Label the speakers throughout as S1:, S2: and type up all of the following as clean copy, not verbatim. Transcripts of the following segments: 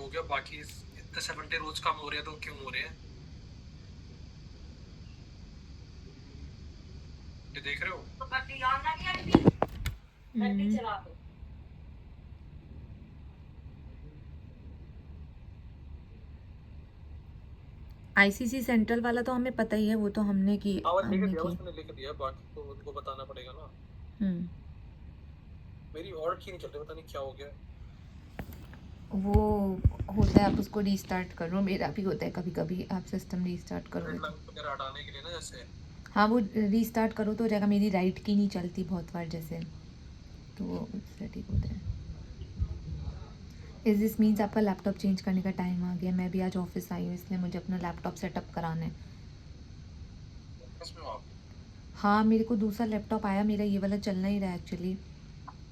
S1: हो गया, बाकी इतने 70 रोज कम हो रहे हैं तो क्यों हो रहे हैं? ये देख रहे हो? तो बत्ती ऑन ना किया थी, बत्ती चला दो।
S2: आईसीसी सेंट्रल वाला तो हमें पता ही है, वो तो हमने की
S1: हमने दिया, उसने लिख दिया, बाकी तो उनको बताना पड़ेगा ना। मेरी और की नहीं चल रही, पता नहीं क्या हो गया।
S2: वो होता है, आप उसको रीस्टार्ट करो, मेरा भी होता है कभी कभी, आप सिस्टम रीस्टार्ट करोगे तो।
S1: वगैरह हटाने के लिए ना, जैसे
S2: हाँ, वो रीस्टार्ट करो तो हो जाएगा। मेरी राइट की नहीं चलती बहुत बार जैसे, तो वो उससे ठीक होता है। इस दिस मीन्स आपका लैपटॉप चेंज करने का टाइम आ गया। मैं भी आज ऑफिस आई हूँ, इसलिए मुझे अपना लैपटॉप सेटअप कराना है।
S1: इसमें आप
S2: हाँ, मेरे को दूसरा लैपटॉप आया, मेरा ये वाला चलना ही रहा है एक्चुअली।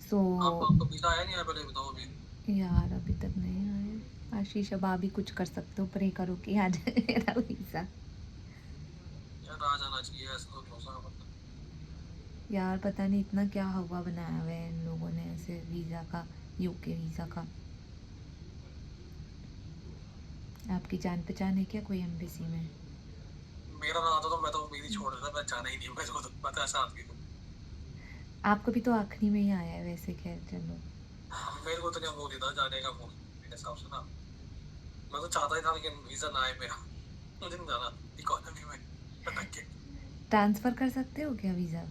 S2: सो
S1: आपको वीजा आया नहीं आया, पहले बताओ अभी।
S2: यार अभी तक नहीं आया। आशीष, अब आप भी कुछ कर सकते हो, प्रे करो कि आ जाए मेरा वीज़ा।
S1: यार आ जाना चाहिए, ऐसा तो भरोसा मतलब।
S2: यार पता नहीं इतना क्या हवा बनाया हुआ है इन लोगों ने ऐसे वीज़ा का, यूके वीज़ा का। आपकी जान पहचान है क्या कोई एम्बेसी में?
S1: मेरा ना आता तो मैं तो उम्मीद ही छोड़ देता, मैं जाना ही नहीं, मेरे को तो पता है साथ की को।
S2: आपको भी तो आखिरी में ही आया है वैसे, खैर चलो।
S1: मेरे को तो नहीं वो था जाने का वो, मेरे हिसाब से ना। मैं तो चाहता ही था लेकिन वीजा ना आए मेरा। मुझे नहीं जाना इकोनॉमी में अटक के।
S2: ट्रांसफ़र कर सकते हो क्या वीज़ा?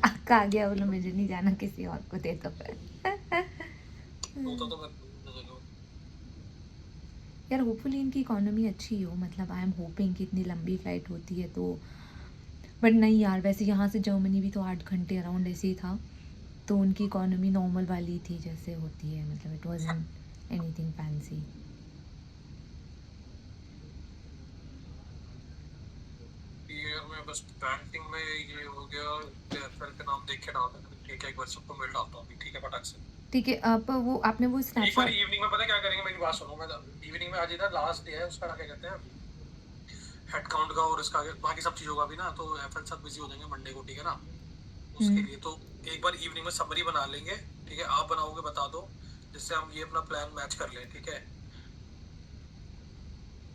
S2: आपका आ गया, बोलो मुझे नहीं जाना, किसी और को दे दो फिर।
S1: होता तो मैं चलो।
S2: यार होपफुली इनकी इकोनॉमी अच्छी हो, मतलब आई एम होपिंग कि इतनी लंबी फ़्लाइट होती है तो। बट नहीं यार, वैसे यहाँ से जर्मनी भी तो 8 घंटे अराउंड ऐसे ही था। तो उनकी इकोनॉमी नॉर्मल वाली थी जैसे होती है, मतलब इट वाज़न्ट एनीथिंग फैंसी।
S1: ये मैं बस बैंकिंग में ये हो गया, एफएल का नाम देख के डाल देना, ठीक है, एक बार सबको मेल डालता हूँ अभी, ठीक है, फटाक से।
S2: ठीक है, आप वो आपने वो
S1: एक बार
S2: स्नैपशॉट।
S1: इवनिंग में पता है क्या करेंगे, मेरी बात सुनो। मैं इवनिंग में आज इधर लास्ट डे है उसका, क्या कहते हैं, हेड काउंट का, और इसका बाकी सब चीजों का भी ना, तो एफएल सब बिजी हो जाएंगे मंडे को, ठीक है ना। उसके लिए तो एक बार इवनिंग में समरी बना लेंगे, ठीक है, आप बनाओगे बता दो, जिससे हम ये अपना प्लान मैच कर लें, ठीक है।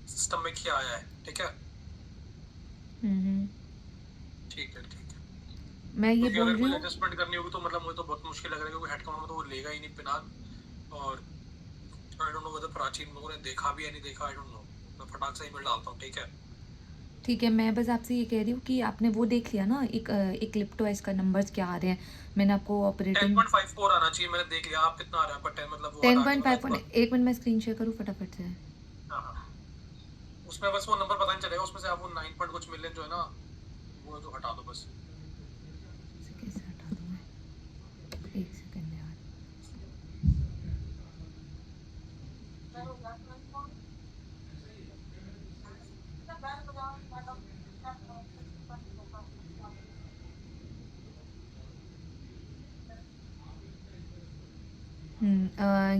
S1: सिस्टम में क्या आया है, ठीक है। ठीक है ठीक है।
S2: मैं ये
S1: क्योंकि
S2: बोल
S1: अगर
S2: रही
S1: कोई
S2: हूँ।
S1: एडजस्टमेंट करनी होगी तो मतलब मुझे तो बहुत मुश्किल लग रहा है, क्योंकि हेड काउंट में तो वो लेगा ही नहीं बिना। और आई डोंट नो वेदर प्राचीन लोगों ने देखा भी या नहीं देखा, आई डोंट नो। मैं फटाक से ईमेल डालता हूँ, ठीक है।
S2: ठीक है, मैं बस आपसे ये कह रही हूँ कि आपने वो देख लिया ना, एक क्लिप्टो इसका नंबर्स क्या आ रहे हैं। मैंने आपको ऑपरेटिंग
S1: 10.54 आना चाहिए, मैंने देख लिया। आप कितना आ रहा है पर 10, मतलब वो
S2: टेन
S1: हटा के
S2: पॉइंट
S1: मतलब
S2: फाइव
S1: एक
S2: वन
S1: बार।
S2: एक मिनट में स्क्रीन शेयर करूँ फटाफट से।
S1: हाँ हाँ। उसमें बस वो नंबर पता नहीं चलेगा, उसमें से आप वो 9 पॉइंट कुछ मिलियन जो है ना, वो तो हटा दो बस।
S2: इसे कैसे हटा दूँ मैं? एक सेकंड यार।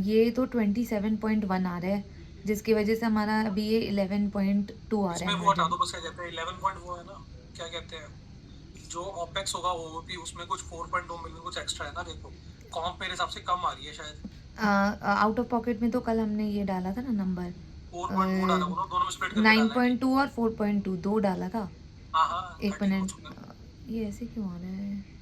S2: ये तो 27.1 आ रहा है, जिसकी वजह से हमारा अभी ये 11.2 आ रहा
S1: इसमें
S2: है
S1: वो हटा
S2: मार्जिन।
S1: दो बस, क्या कहते हैं 11 पॉइंट वो है ना, क्या कहते हैं, जो ओपेक्स होगा वो भी उसमें कुछ 4.2 मिलियन कुछ एक्स्ट्रा है ना, देखो। कॉम्प मेरे हिसाब से कम आ रही है शायद।
S2: आउट ऑफ पॉकेट में तो कल हमने ये डाला था ना नंबर।
S1: 4 पॉइंट वो डाला, उन्होंने दोनों में स्प्लिट करके
S2: नाइन
S1: डाला है,
S2: पॉइंट
S1: ठीक है।
S2: टू और 4.2 दो डाला था।
S1: हाँ हाँ,
S2: एक
S1: 13 हो
S2: मिनट।
S1: चुका है।
S2: ये ऐसे क्यों आ रहा है?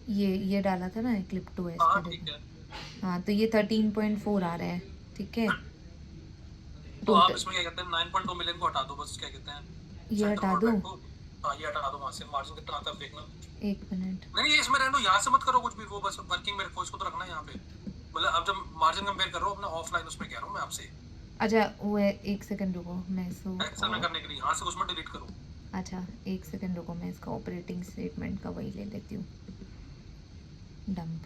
S2: ये डाला था ना, क्लिप्टो है इसका,
S1: हाँ ठीक है।
S2: देखो। हाँ, तो ये 13.4 आ रहा है। ठीक है,
S1: तो आप
S2: टोटल।
S1: इसमें क्या कहते हैं 9.2 मिलियन को हटा दो बस, क्या कहते हैं,
S2: ये
S1: सेंट्रल
S2: हटा दो।
S1: कॉन्ट्रैक्ट को। हाँ ये हटा दो वहां से, मार्जिन कितना आता है आप देखना।
S2: एक मिनट।
S1: नहीं ये इसमें रहने दो, यहाँ से मत करो कुछ भी, वो बस वर्किंग में रखो, इसको तो रखना है यहाँ पे। मतलब अब जब मार्जिन कंपेयर कर रहा हूँ अपना ऑफलाइन, उसमें कह रहा हूँ मैं आपसे।
S2: अच्छा वो है, एक सेकंड रुको, मैं इसको
S1: एक्सेल में करने के लिए यहाँ से उसमें डिलीट करो।
S2: अच्छा एक सेकंड रुको, मैं इसका ऑपरेटिंग स्टेटमेंट का वही ले लेती हूँ, डंप।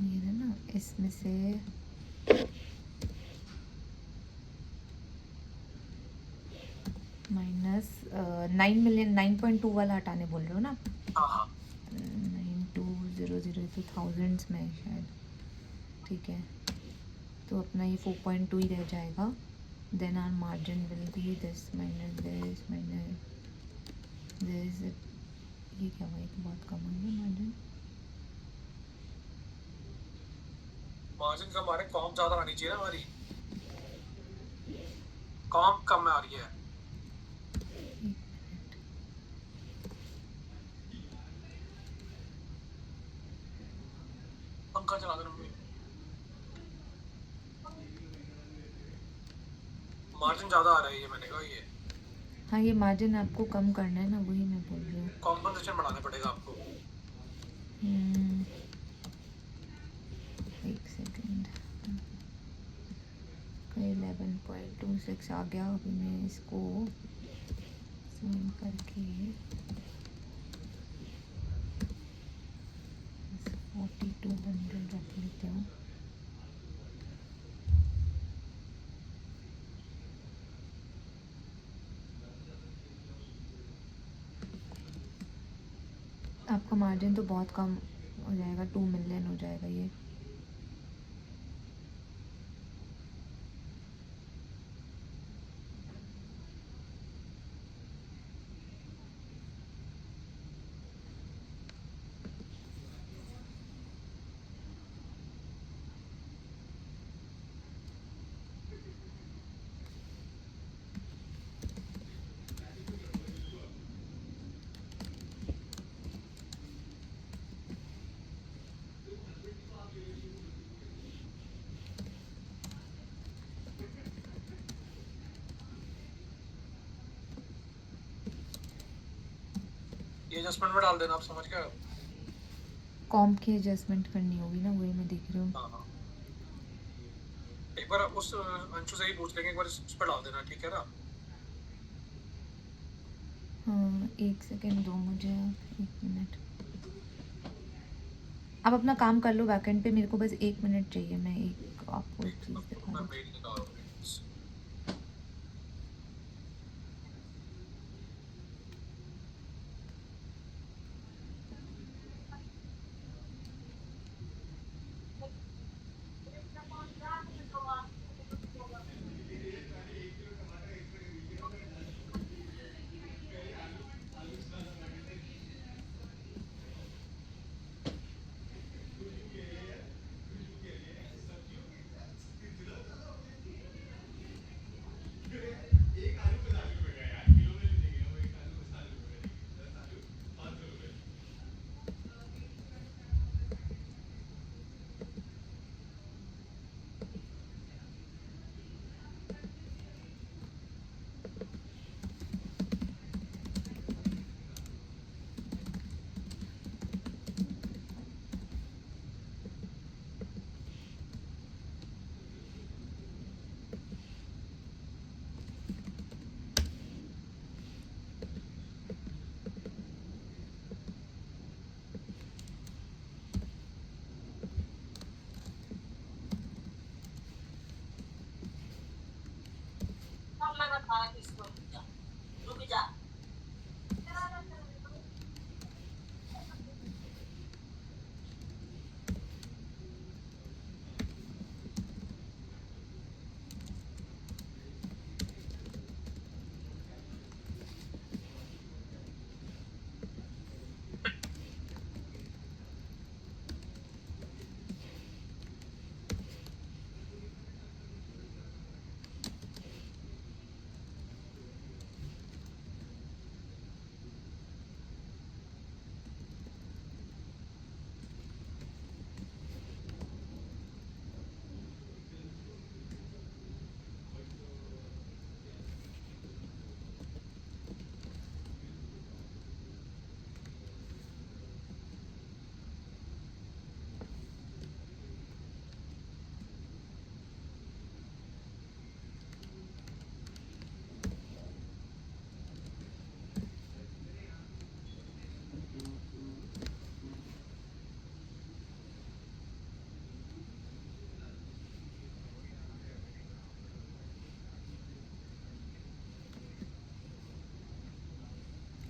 S2: ये है ना, इसमें से माइनस 9 मिलियन, 9.2 वाला हटाने बोल रहे हो ना?
S1: हाँ हाँ
S2: 9200 तो थाउजेंड्स में है शायद, ठीक है। तो अपना ये 4.2 ही रह जाएगा। Then are margin will be this minus this, ये क्या हुआ, ये तो बहुत कम हो गया मार्जिन।
S1: मार्जिन कम आ रहे, कॉम ज्यादा आनी चाहिए ना हमारी, कॉम कम में आ रही है। पंखा चला दो मम्मी। मार्जिन ज्यादा आ रहा है ये, मैंने कहा ये
S2: हाँ ये मार्जिन आपको कम करना है ना, वही मैं बोल रही हूँ।
S1: कॉम्पनसेशन बढ़ाना पड़ेगा आपको।
S2: एक सेकेंड, 11.26 आ गया। अभी मैं इसको स्विंग करके 4200 रख लेती हूँ। आपका मार्जिन तो बहुत कम हो जाएगा, 2 मिलियन हो जाएगा ये।
S1: ये एडजस्टमेंट में डाल देना, आप समझ गए।
S2: कॉम्प की एडजस्टमेंट करनी होगी ना, वही मैं देख रही हूँ।
S1: हाँ हाँ, एक बार उस अंशु से ही पूछ लेंगे, एक बार इस पर डाल देना, ठीक है ना।
S2: हाँ एक सेकेंड दो मुझे, 1 मिनट। आप अपना काम कर लो बैकेंड पे, मेरे को बस 1 मिनट चाहिए, मैं एक आपको एक चीज़ दिखा
S1: मैं
S2: दूँ।
S1: मेल निकाल रहा हूँ।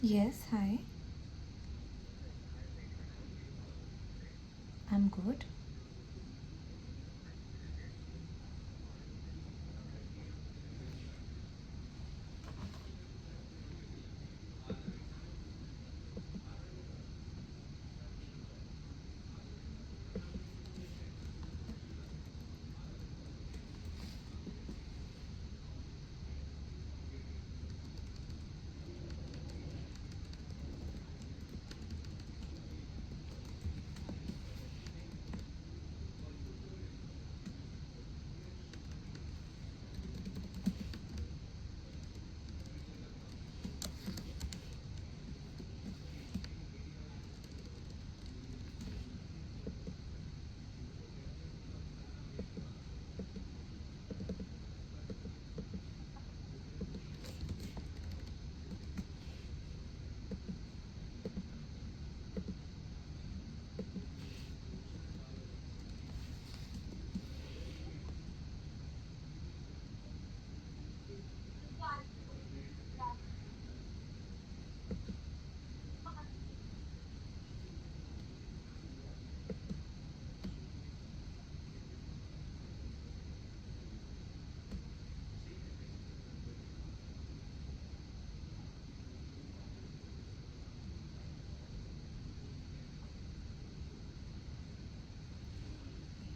S2: Yes hi. I'm good.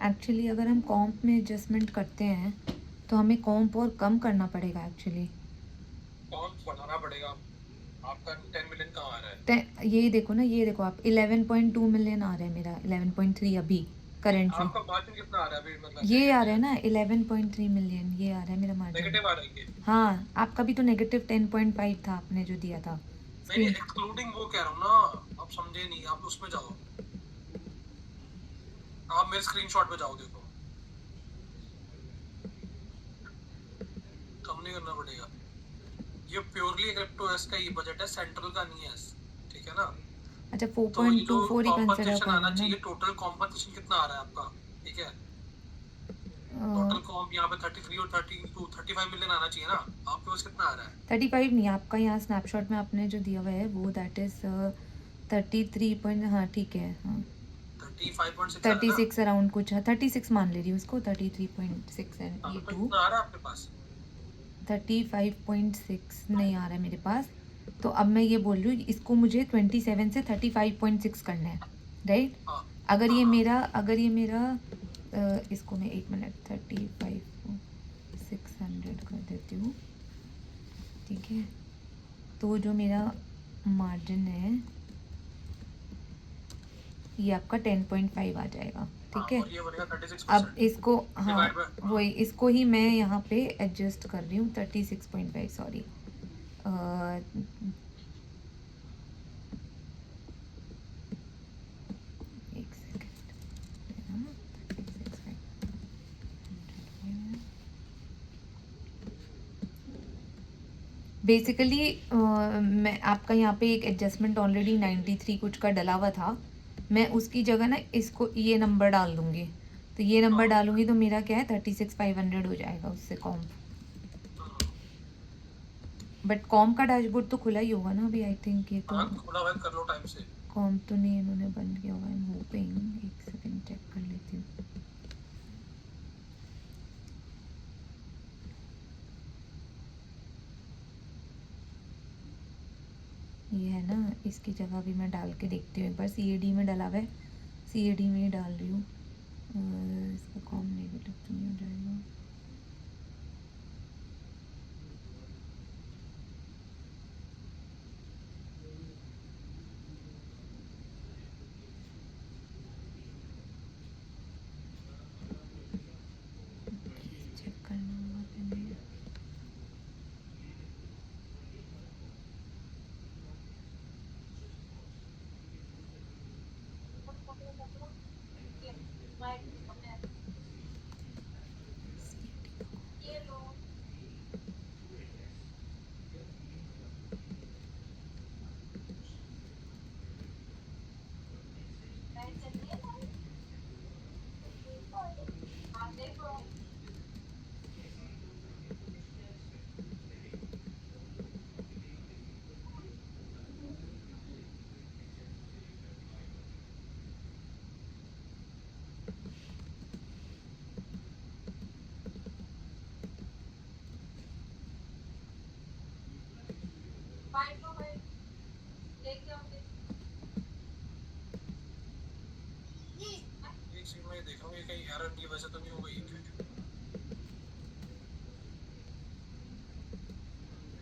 S2: Actually अगर हम कॉम्प में एडजस्टमेंट करते हैं तो हमें कॉम्प और कम करना पड़ेगा एक्चुअली।
S1: कौन बढ़ाना पड़ेगा? आपका 10 मिलियन कहाँ आ रहा है?
S2: ये देखो ना, ये देखो आप 11.2 मिलियन आ रहा है मेरा, 11.3 अभी करेंटली।
S1: आपका मार्जिन कितना आ रहा है अभी? मतलब
S2: ये आ रहा है ना 11.3 मिलियन, ये आ रहा है मेरा मार्जिन।
S1: नेगेटिव आ रहा है ये?
S2: हाँ, आपका भी तो नेगेटिव 10.5 था आपने जो दिया था
S1: नहीं
S2: स्क्रीन।
S1: एक्सक्लूडिंग वो कह रहा हूँ ना, आप समझे नहीं, आप उसमें जाओ, आप मेरे स्क्रीनशॉट पे जाओ, देखो कम नहीं करना पड़ेगा। ये प्योरली क्रिप्टो एस का ही बजट है, सेंट्रल का नहीं है। ठीक है ना?
S2: अच्छा,
S1: तो ये जो
S2: 4.24 ही कंसिडर
S1: कॉम्पनसेशन
S2: कर रहे
S1: आना
S2: हो ना।
S1: चाहिए, टोटल कॉम्पनसेशन कितना आ रहा है आपका? ठीक है, टोटल कॉम्प यहाँ पे 33 और 32 35 मिलियन आना चाहिए ना, आपके पास कितना आ रहा है?
S2: 35 नहीं, आपका यहाँ स्नैपशॉट में आपने जो दिया हुआ है वो दैट इज 33 पॉइंट, हाँ ठीक है, हाँ
S1: 35.6 आ रहा है ना?
S2: 36 अराउंड कुछ है, 36 मान ले रही हूँ उसको, 33.6 है
S1: हाँ
S2: ये
S1: तो
S2: टू।
S1: इतना आ रहा है आपके पास?
S2: 35.6 नहीं आ रहा है मेरे पास। तो अब मैं ये बोल रही हूँ, इसको मुझे 27 से 35.6 करना है, राइट?
S1: हाँ
S2: अगर
S1: हाँ
S2: ये
S1: हाँ।
S2: मेरा, इसको मैं 1 मिनट 35 को 600 कर देती हूँ, ठीक है? तो जो मेरा मार्जिन है ये आपका 10.5 आ जाएगा,
S1: हाँ
S2: ठीक है?
S1: और ये बनेगा
S2: अब
S1: 36%।
S2: इसको, हाँ
S1: डिवाइड बाय, हाँ
S2: वही, इसको ही मैं यहाँ पे एडजस्ट कर रही हूँ 36.5, सॉरी। एक सेकेंड, 36.5 बेसिकली मैं आपका यहाँ पे एक एडजस्टमेंट ऑलरेडी 93 कुछ का डला हुआ था, मैं उसकी जगह ना इसको ये नंबर डाल दूँगी, तो ये नंबर
S1: हाँ
S2: डालूँगी तो मेरा क्या है 36,500 हो जाएगा उससे कॉम्प।
S1: हाँ
S2: बट कॉम्प का डैशबोर्ड तो खुला ही होगा ना अभी, आई थिंक ये तो
S1: हाँ, थोड़ा वेट कर लो टाइम से।
S2: कॉम्प तो नहीं इन्होंने बंद किया होगा, आई एम होपिंग। एक सेकेंड चेक कर लेती हूँ। ये है ना, इसकी जगह भी मैं डाल के देखती हूँ एक बार, CAD में डला हुआ है, CAD में ही डाल रही हूँ। इसका कॉम नेगेटिव तो नहीं हो जाएगा? चेक करना होगा पहले।
S1: यार ये वैसे तो नहीं हो गई क्या?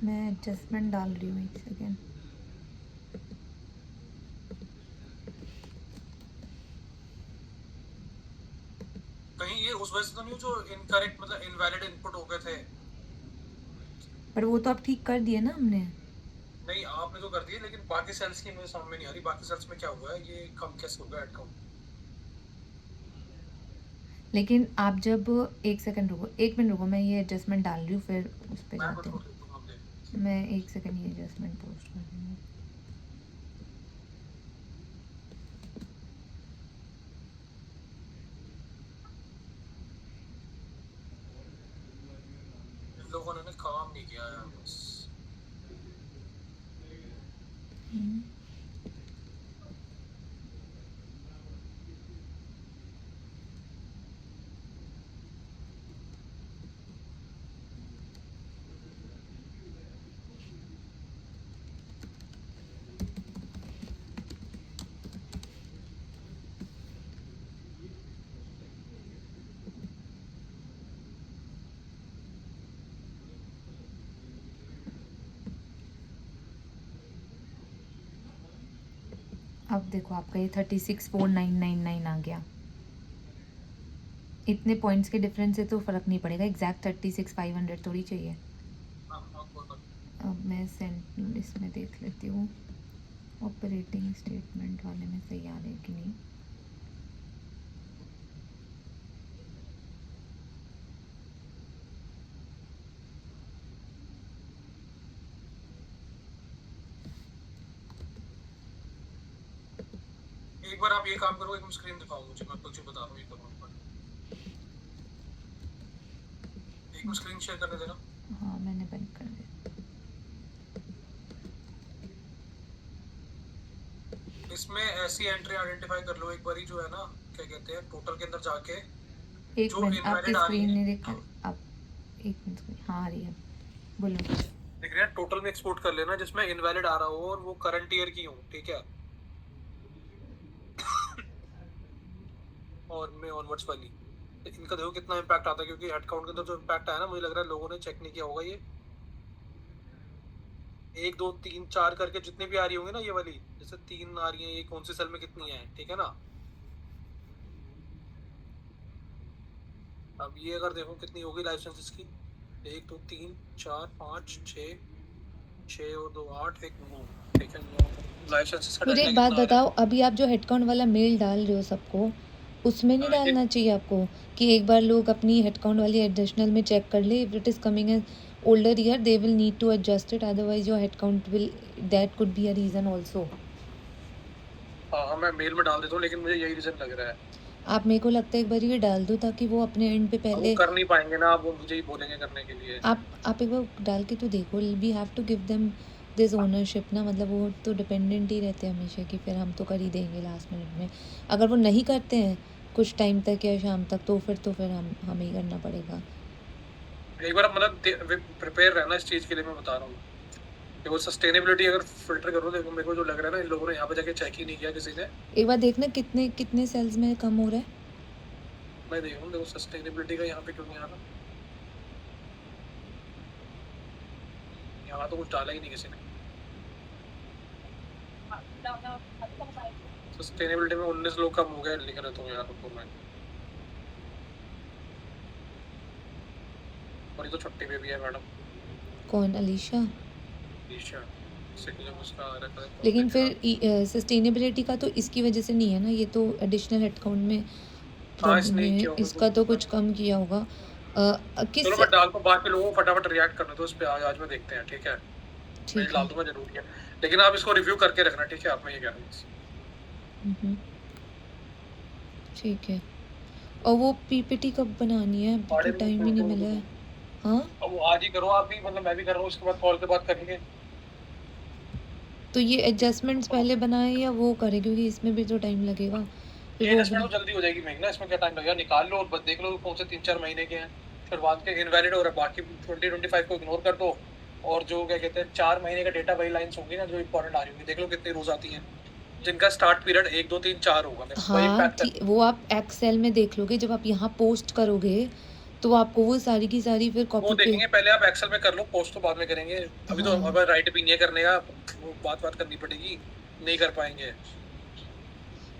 S2: मैं एडजस्टमेंट डाल रही हूँ, एक सेकेंड।
S1: कहीं ये उस वजह से तो नहीं हो जो इनकरेक्ट मतलब इनवैलिड इनपुट हो गए थे?
S2: पर वो तो अब ठीक कर दिए ना हमने।
S1: नहीं आपने तो कर दिए, लेकिन बाकी सेल्स की मुझे समझ में नहीं आ रही, बाकी सेल्स में क्या हुआ है, ये कम कैसे हो गया हेड काउंट?
S2: लेकिन आप जब, एक सेकंड रुको, एक मिनट रुको, मैं ये एडजस्टमेंट डाल रही हूँ, फिर उस पर
S1: मैं
S2: जाते
S1: कंट्रोल
S2: हैं।
S1: कर दूंगा, हम देख।
S2: मैं एक सेकंड ये एडजस्टमेंट पोस्ट कर रही हूँ।
S1: इन लोगों ने ना काम नहीं किया यार बस।
S2: हम्म, अब देखो आपका ये 364999 आ गया। इतने पॉइंट्स के डिफरेंस से तो फ़र्क नहीं पड़ेगा, एग्जैक्ट 36,500 थोड़ी चाहिए।
S1: हाँ हाँ कोई बात
S2: अब मैं सेंट इसमें देख लेती हूँ, ऑपरेटिंग स्टेटमेंट वाले में सही आ रहे हैं कि नहीं।
S1: नहीं। एक बार आप ये काम करो, एक स्क्रीन दिखाओ मुझे, मैं कुछ बता रहा हूँ, ये करो एक बार। एक स्क्रीन शेयर करने देना।
S2: हाँ मैंने बंद कर दिया।
S1: इसमें ऐसी एंट्री आइडेंटिफाई कर लो एक बारी, जो है ना क्या कहते हैं, टोटल के अंदर जाके
S2: एक
S1: जो
S2: मिनट, आपकी
S1: इनवैलिड आ रही
S2: स्क्रीन
S1: है।
S2: नहीं दिखा। आप एक मिनट, स्क्रीन हाँ आ रही है, बोलो।
S1: दिख रहा है, टोटल में एक्सपोर्ट कर लेना जिसमें इनवैलिड आ रहा हो और वो करंट ईयर की हो, ठीक है? और मैं ऑनवर्ड्स वाली, तो इनका देखो कितना इम्पैक्ट आता है, क्योंकि हेड काउंट के अंदर जो इम्पैक्ट आया ना, मुझे लग रहा है लोगों ने चेक नहीं किया होगा ये। 1 2 3 4 करके जितनी भी आ रही होंगी ना, ये वाली जैसे 3 आ रही है, ये कौन सी सेल में कितनी है, ठीक है ना? अब ये अगर देखो कितनी होगी लाइफ साइंसेस की, 1 2 3 4 5 6, 6 और 2 8, 1 9, ठीक है 9। लाइफ साइंसेस का
S2: मुझे
S1: डेल्टा
S2: एक बात
S1: कितना आ रहा
S2: बताओ, अभी आप जो हेडकाउंट वाला मेल डाल रहे हो सबको, उसमें नहीं
S1: है?
S2: डालना चाहिए आपको कि एक बार लोग अपनी हेडकाउंट वाली एडिशनल में चेक कर ले, if it is coming age older year they will need to adjust it, otherwise your headcount will, that could be a reason also.
S1: हाँ हाँ मैं मेल में डाल देता हूँ, लेकिन मुझे यही रीजन लग रहा है।
S2: आप मेरे को लगता है एक बार ये डाल दो ताकि वो अपने एंड पे
S1: अब वो
S2: पहले,
S1: कर नहीं पाएंगे ना, अब वो मुझे ही बोलेंगे करने के लिए।
S2: आप एक बार डाल के तो देखो, we have to give them this ownership ना, मतलब वो तो डिपेंडेंट ही रहते हैं हमेशा कि फिर हम तो कर ही देंगे लास्ट मिनट में। अगर वो नहीं करते हैं कुछ टाइम तक या शाम तक, तो फिर हम हमें ही करना पड़ेगा।
S1: एक बार मतलब प्रिपेयर रहना इस चीज के लिए, मैं बता रहा हूँ। देखो सस्टेनेबिलिटी अगर फिल्टर करो, देखो मेरे को जो लग रहा है ना, इन लोगों ने यहाँ पे जाके चेक ही नहीं किया किसी ने।
S2: एक बार देखना कितने कितने सेल्स में कम हो रहा है।
S1: मैं देख रहा हूँ, देखो सस्टेनेबिलिटी का यहाँ पे क्यों नहीं आ रहा, यहाँ तो कुछ डाला ही नहीं किसी ने। सस्टेनेबिलिटी में 19 लोग कम हो गए लिख रहे तो यार तो मैं, और ये तो छुट्टी पे भी है मैडम
S2: कौन, अलीशा?
S1: ईशा। उसका आ रहा है
S2: लेकिन
S1: public का।
S2: फिर सस्टेनेबिलिटी का तो इसकी वजह से नहीं है ना, ये तो एडिशनल हेडकाउंट में
S1: हाँ
S2: प्रॉब्लम
S1: इसने ही
S2: है,
S1: किया होगा
S2: इसका
S1: कुछ
S2: तो
S1: पता
S2: कुछ
S1: नहीं।
S2: कम किया होगा।
S1: चलो
S2: किस,
S1: मैं डाल, तो बाकी लोगों को फटाफट रिएक्ट करने दो इस पे, आज में देखते हैं, ठीक है? मैं
S2: ठीक
S1: डाल
S2: है।
S1: दूंगा जरूरी है, लेकिन आप इसको रिव्यू करके रखना, ठीक है? आप, मैं ये कह रहा हूँ बस।
S2: हम्म, ठीक है। और वो पीपीटी कब बनानी है, अभी
S1: साढ़े
S2: तो
S1: में
S2: टाइम ही नहीं मिला है। हाँ,
S1: अब वो आज ही करो आप भी, मतलब मैं भी कर रहा हूँ, उसके बाद कॉल के बाद करेंगे।
S2: तो ये एडजस्टमेंट्स पहले बनाए या वो करें, क्योंकि इसमें भी तो टाइम लगेगा फिर
S1: ये
S2: वो
S1: एडजस्टमेंट तो जल्दी हो जाएगी मेघना, इसमें क्या टाइम लगेगा, निकाल लो और बस देख लो कौन से 3 4 महीने के हैं, फिर बाद के इनवैलिड हो रहा है, बाकी 2025 को इग्नोर कर दो। और जो क्या कहते हैं 4 महीने का डेटा, वही लाइन्स होंगी ना जो इंपॉर्टेंट आ रही होंगी, देख लो कितनी रोज आती हैं। जिनका स्टार्ट पीरियड 1 2 3 4 होगा, मैं वही
S2: हाँ,
S1: पैक कर
S2: ठीक, वो आप एक्सेल में देख लोगे, जब आप यहाँ पोस्ट करोगे तो आपको वो सारी की सारी फिर
S1: वो
S2: कॉपी पे।
S1: देखेंगे, पहले आप एक्सेल में कर लो, पोस्ट तो बाद में करेंगे। अभी तो
S2: हाँ
S1: हमें राइट भी नहीं है करने का, वो बात करनी पड़ेगी, नहीं कर पाएंगे।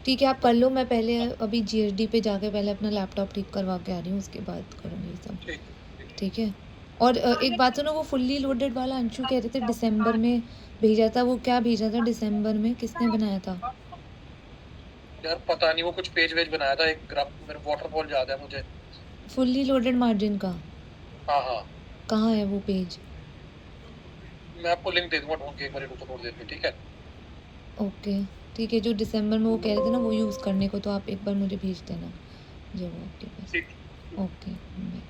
S2: ठीक है, आप कर लो, मैं पहले अभी जीएसडी पे जाके पहले अपना लैपटॉप ठीक करवा के आ रही हूँ, उसके बाद करूँगी ये सब।
S1: ठीक।
S2: ठीक है। और एक बात सुनो, वो फुल्ली लोडेड वाला अंशु कह रहे थे दिसंबर में भेजा था, वो क्या भेजा था दिसंबर में, किसने बनाया था?
S1: यार पता नहीं, वो कुछ पेज वेज बनाया था, एक ग्राफ, मेरे वाटरफॉल याद है मुझे।
S2: फुल्ली लोडेड मार्जिन का?
S1: हाँ हाँ,
S2: कहाँ है वो पेज?
S1: मैं आपको लिंक दे दूंगा ढूंढ के, एक बार रुको थोड़ी देर में, ठीक है।
S2: ओके ठीक है, जो दिसंबर में वो कह रहे थे ना वो यूज़ करने को, तो आप एक बार मुझे भेज देना जब वो आपके पास।
S1: ठीक।
S2: Okay bye.